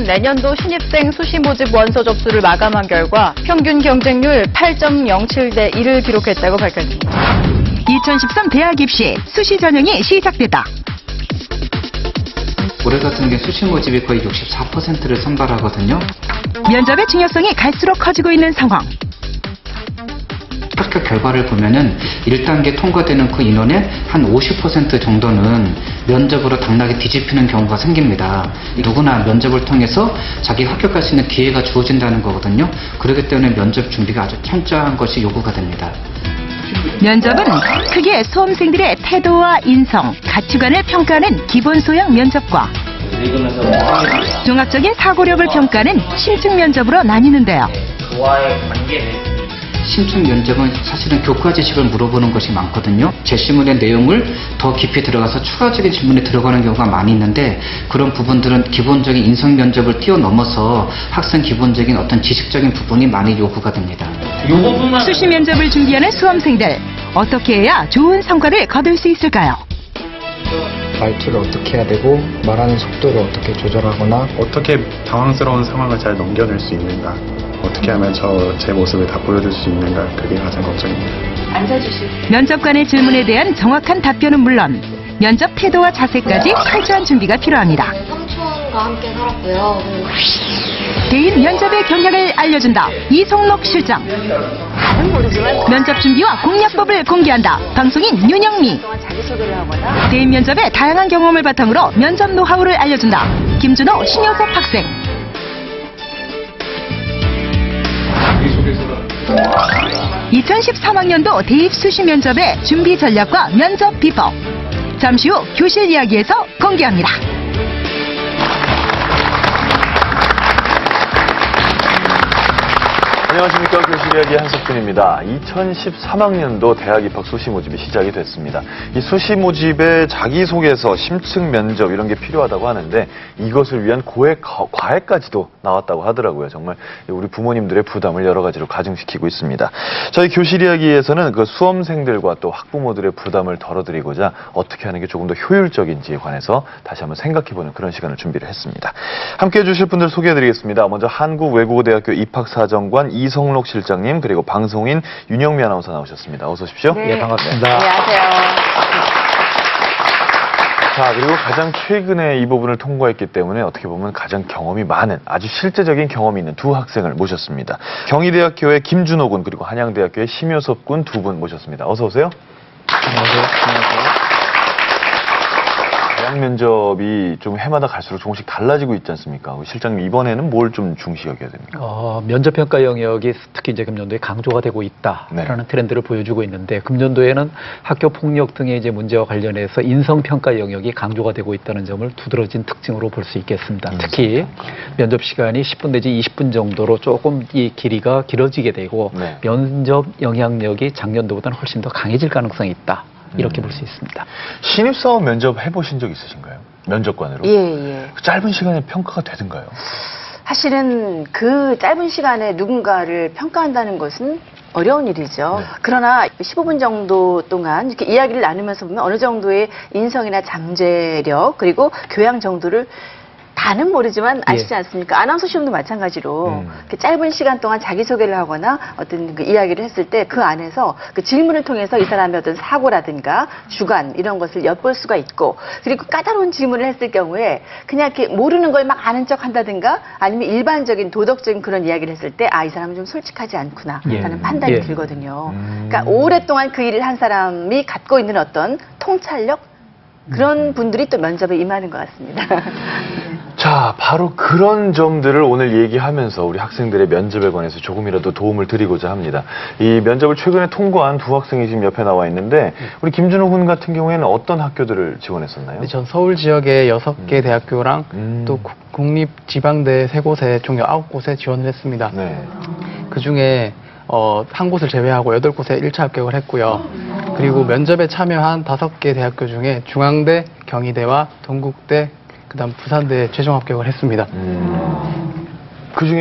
2013 내년도 신입생 수시 모집 원서 접수를 마감한 결과 평균 경쟁률 8.07대 1을 기록했다고 밝혔습니다. 2013 대학 입시 수시 전형이 시작됐다. 올해 같은 경우 수시 모집이 거의 64%를 선발하거든요. 면접의 중요성이 갈수록 커지고 있는 상황. 합격 결과를 보면은 1단계 통과되는 그 인원의 한 50% 정도는 면접으로 당락이 뒤집히는 경우가 생깁니다. 누구나 면접을 통해서 자기 합격할 수 있는 기회가 주어진다는 거거든요. 그렇기 때문에 면접 준비가 아주 철저한 것이 요구가 됩니다. 면접은 크게 수험생들의 태도와 인성, 가치관을 평가하는 기본 소양 면접과 종합적인 사고력을 평가하는 심층 면접으로 나뉘는데요. 심층 면접은 사실은 교과 지식을 물어보는 것이 많거든요. 제시문의 내용을 더 깊이 들어가서 추가적인 질문에 들어가는 경우가 많이 있는데 그런 부분들은 기본적인 인성 면접을 뛰어넘어서 학생 기본적인 어떤 지식적인 부분이 많이 요구가 됩니다. 수시 면접을 준비하는 수험생들, 어떻게 해야 좋은 성과를 거둘 수 있을까요? 말투를 어떻게 해야 되고 말하는 속도를 어떻게 조절하거나 어떻게 당황스러운 상황을 잘 넘겨낼 수 있는가, 어떻게 하면 제 모습을 다 보여줄 수 있는가, 그게 가장 걱정입니다. 면접관의 질문에 대한 정확한 답변은 물론 면접 태도와 자세까지 철저한 준비가 필요합니다. 삼촌과 함께 살았고요. 개인 면접의 경력을 알려준다. 이성록 실장. 면접 준비와 공략법을 공개한다. 방송인 윤영미. 개인 면접의 다양한 경험을 바탕으로 면접 노하우를 알려준다. 김준호, 신효섭 학생. (2013학년도) 대입 수시 면접의 준비 전략과 면접 비법. 잠시 후 교실 이야기에서 공개합니다. 안녕하십니까. 교실 이야기 한석준입니다. 2013학년도 대학 입학 수시 모집이 시작이 됐습니다. 이 수시 모집에 자기소개서, 심층 면접 이런 게 필요하다고 하는데 이것을 위한 과외까지도 나왔다고 하더라고요. 정말 우리 부모님들의 부담을 여러 가지로 가중시키고 있습니다. 저희 교실 이야기에서는 그 수험생들과 또 학부모들의 부담을 덜어드리고자 어떻게 하는 게 조금 더 효율적인지에 관해서 다시 한번 생각해보는 그런 시간을 준비를 했습니다. 함께해 주실 분들 소개해드리겠습니다. 먼저 한국외국어대학교 입학사정관 이성록 실장님, 그리고 방송인 윤영미 아나운서 나오셨습니다. 어서 오십시오. 네, 반갑습니다. 네, 안녕하세요. 자, 그리고 가장 최근에 이 부분을 통과했기 때문에 어떻게 보면 가장 경험이 많은, 아주 실제적인 경험이 있는 두 학생을 모셨습니다. 경희대학교의 김준호 군, 그리고 한양대학교의 심효섭 군 두 분 모셨습니다. 어서 오세요. 안녕하세요. 대학 면접이 좀 해마다 갈수록 조금씩 달라지고 있지 않습니까? 실장님, 이번에는 뭘 좀 중시 여겨야 됩니까? 면접 평가 영역이 특히 이제 금년도에 강조가 되고 있다라는 네. 트렌드를 보여주고 있는데, 금년도에는 학교 폭력 등의 이제 문제와 관련해서 인성 평가 영역이 강조가 되고 있다는 점을 두드러진 특징으로 볼 수 있겠습니다. 특히 면접 시간이 10분 내지 20분 정도로 조금 이 길이가 길어지게 되고 네. 면접 영향력이 작년도보다는 훨씬 더 강해질 가능성이 있다. 이렇게 볼 수 있습니다. 신입사원 면접 해보신 적 있으신가요? 면접관으로? 예. 그 짧은 시간에 평가가 되던가요? 사실은 그 짧은 시간에 누군가를 평가한다는 것은 어려운 일이죠. 네. 그러나 15분 정도 동안 이렇게 이야기를 나누면서 보면 어느 정도의 인성이나 잠재력 그리고 교양 정도를 다는 모르지만 아시지 않습니까? 아나운서 시험도 마찬가지로 그 짧은 시간 동안 자기소개를 하거나 어떤 그 이야기를 했을 때 그 안에서 그 질문을 통해서 이 사람의 어떤 사고라든가 주관 이런 것을 엿볼 수가 있고, 그리고 까다로운 질문을 했을 경우에 그냥 이렇게 모르는 걸 막 아는 척 한다든가 아니면 일반적인 도덕적인 그런 이야기를 했을 때 아, 이 사람은 좀 솔직하지 않구나 라는 판단이 들거든요. 그러니까 오랫동안 그 일을 한 사람이 갖고 있는 어떤 통찰력, 그런 분들이 또 면접에 임하는 것 같습니다. 자, 바로 그런 점들을 오늘 얘기하면서 우리 학생들의 면접에 관해서 조금이라도 도움을 드리고자 합니다. 이 면접을 최근에 통과한 두 학생이 지금 옆에 나와 있는데, 우리 김준호 군 같은 경우에는 어떤 학교들을 지원했었나요? 전 서울 지역의 6개 대학교랑 또 국립지방대 3곳에 총 9곳에 지원을 했습니다. 네. 그중에 한 곳을 제외하고 8곳에 1차 합격을 했고요. 그리고 면접에 참여한 5개 대학교 중에 중앙대, 경희대와 동국대, 그다음 부산대에 최종 합격을 했습니다. 그중에